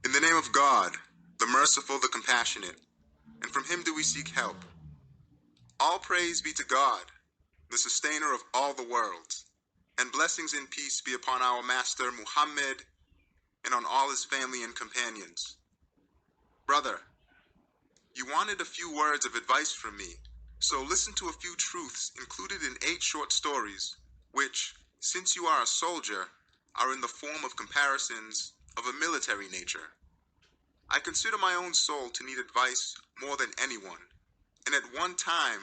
In the name of God, the merciful, the compassionate, and from him do we seek help. All praise be to God, the sustainer of all the worlds, and blessings and peace be upon our master Muhammad and on all his family and companions. Brother, you wanted a few words of advice from me, so listen to a few truths included in 8 short stories, which, since you are a soldier, are in the form of comparisons of a military nature. I consider my own soul to need advice more than anyone, and at one time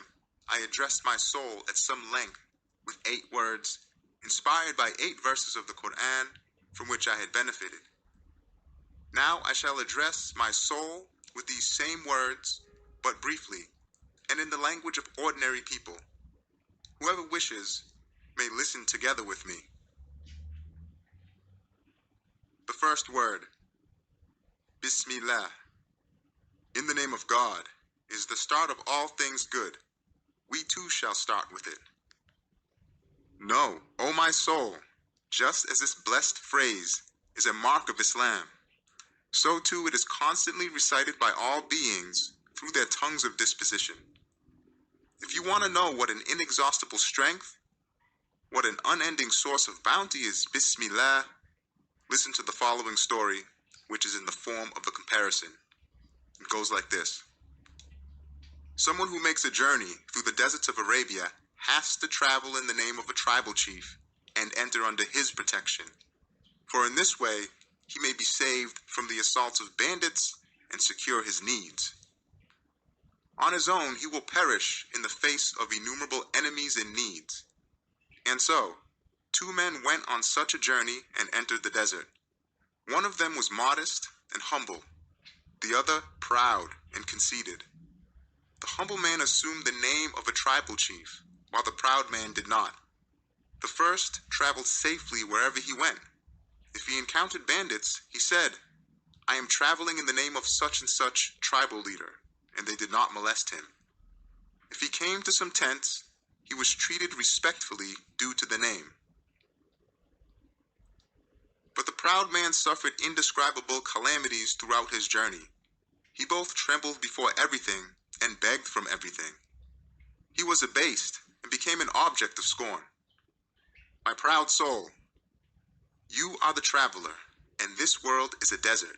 I addressed my soul at some length with 8 words, inspired by 8 verses of the Quran from which I had benefited. Now I shall address my soul with these same words, but briefly, and in the language of ordinary people. Whoever wishes may listen together with me. The first word, Bismillah, in the name of God, is the start of all things good. We too shall start with it. Know, O my soul, just as this blessed phrase is a mark of Islam, so too it is constantly recited by all beings through their tongues of disposition. If you want to know what an inexhaustible strength, what an unending source of bounty is Bismillah, listen to the following story, which is in the form of a comparison. It goes like this. Someone who makes a journey through the deserts of Arabia has to travel in the name of a tribal chief and enter under his protection. For in this way, he may be saved from the assaults of bandits and secure his needs. On his own, he will perish in the face of innumerable enemies and needs. And so, 2 men went on such a journey and entered the desert. One of them was modest and humble, the other proud and conceited. The humble man assumed the name of a tribal chief, while the proud man did not. The first traveled safely wherever he went. If he encountered bandits, he said, I am traveling in the name of such and such tribal leader, and they did not molest him. If he came to some tents, he was treated respectfully due to the name. But the proud man suffered indescribable calamities throughout his journey. He both trembled before everything and begged from everything. He was abased and became an object of scorn. My proud soul, you are the traveler, and this world is a desert.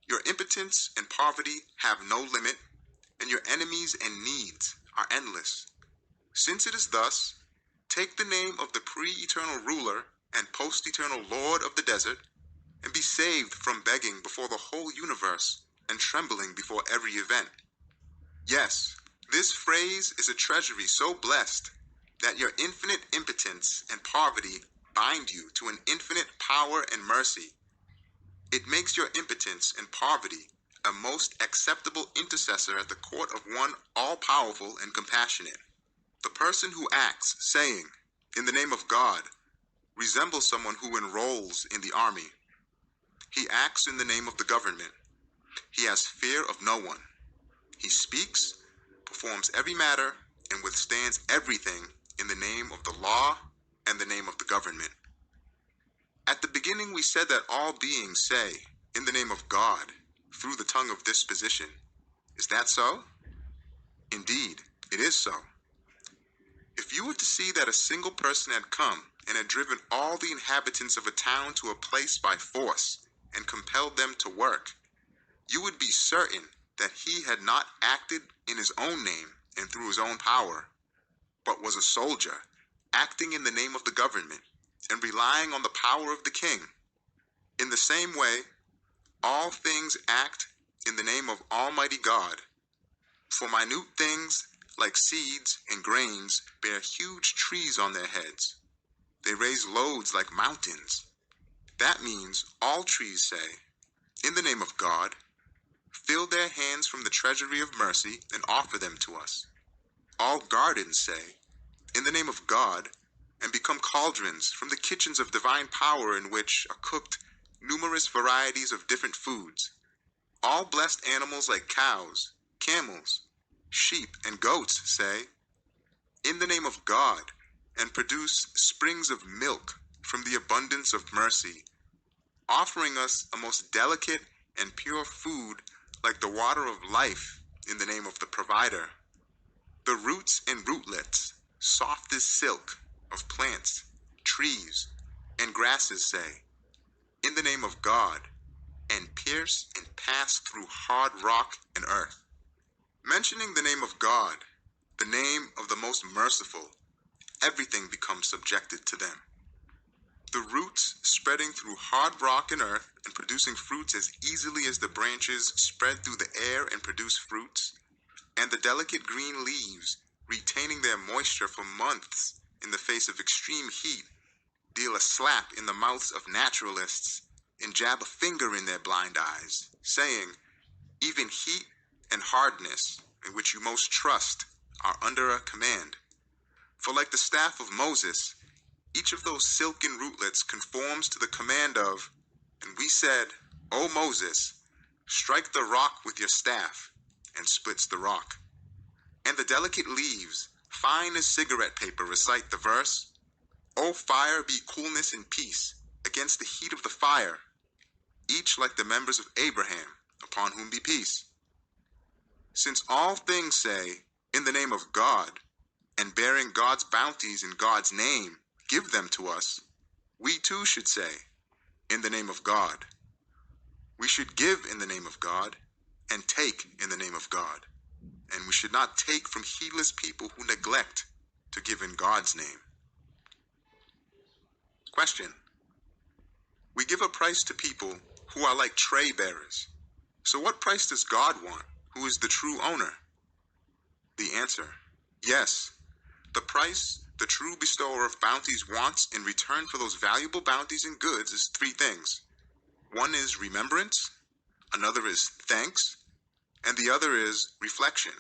Your impotence and poverty have no limit, and your enemies and needs are endless. Since it is thus, take the name of the pre-eternal ruler and post-eternal lord of the desert, and be saved from begging before the whole universe and trembling before every event. Yes, this phrase is a treasury so blessed that your infinite impotence and poverty bind you to an infinite power and mercy. It makes your impotence and poverty a most acceptable intercessor at the court of one all-powerful and compassionate. The person who acts, saying, in the name of God, resembles someone who enrolls in the army. He acts in the name of the government. He has fear of no one. He speaks, performs every matter, and withstands everything in the name of the law and the name of the government. At the beginning we said that all beings say, in the name of God, through the tongue of disposition. Is that so? Indeed, it is so. If you were to see that a single person had come and had driven all the inhabitants of a town to a place by force and compelled them to work, you would be certain that he had not acted in his own name and through his own power, but was a soldier, acting in the name of the government and relying on the power of the king. In the same way, all things act in the name of Almighty God. For minute things, like seeds and grains, bear huge trees on their heads. They raise loads like mountains. That means all trees say, in the name of God, fill their hands from the treasury of mercy and offer them to us. All gardens say, in the name of God, and become cauldrons from the kitchens of divine power in which are cooked numerous varieties of different foods. All blessed animals like cows, camels, sheep, and goats say, in the name of God, and produce springs of milk from the abundance of mercy, offering us a most delicate and pure food like the water of life in the name of the provider. The roots and rootlets, soft as silk, of plants, trees, and grasses say, in the name of God, and pierce and pass through hard rock and earth. Mentioning the name of God, the name of the most merciful, everything becomes subjected to them. The roots spreading through hard rock and earth and producing fruits as easily as the branches spread through the air and produce fruits, and the delicate green leaves retaining their moisture for months in the face of extreme heat, deal a slap in the mouths of naturalists and jab a finger in their blind eyes, saying, even heat and hardness, in which you most trust, are under a command. For like the staff of Moses, each of those silken rootlets conforms to the command of, and we said, O Moses, strike the rock with your staff, and splits the rock. And the delicate leaves, fine as cigarette paper, recite the verse, O fire, be coolness and peace against the heat of the fire, each like the members of Abraham, upon whom be peace. Since all things say, in the name of God, and bearing God's bounties in God's name, give them to us, we too should say, in the name of God. We should give in the name of God, and take in the name of God. And we should not take from heedless people who neglect to give in God's name. Question. We give a price to people who are like tray bearers. So what price does God want, who is the true owner? The answer, yes. The price the true bestower of bounties wants in return for those valuable bounties and goods is three things. One is remembrance, another is thanks, and the other is reflection.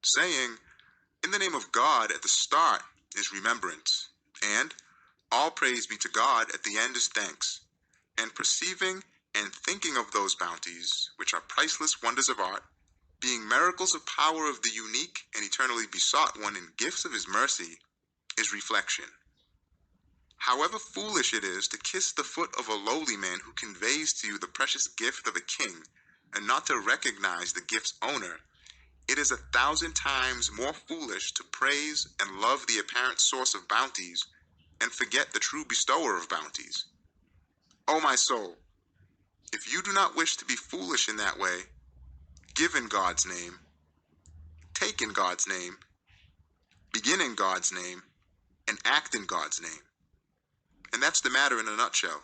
Saying, in the name of God at the start is remembrance, and all praise be to God at the end is thanks, and perceiving and thinking of those bounties, which are priceless wonders of art, being miracles of power of the unique and eternally besought one in gifts of his mercy, is reflection. However foolish it is to kiss the foot of a lowly man who conveys to you the precious gift of a king, and not to recognize the gift's owner, it is 1,000 times more foolish to praise and love the apparent source of bounties and forget the true bestower of bounties. O my soul, if you do not wish to be foolish in that way, give in God's name, take in God's name, begin in God's name, and act in God's name. And that's the matter in a nutshell.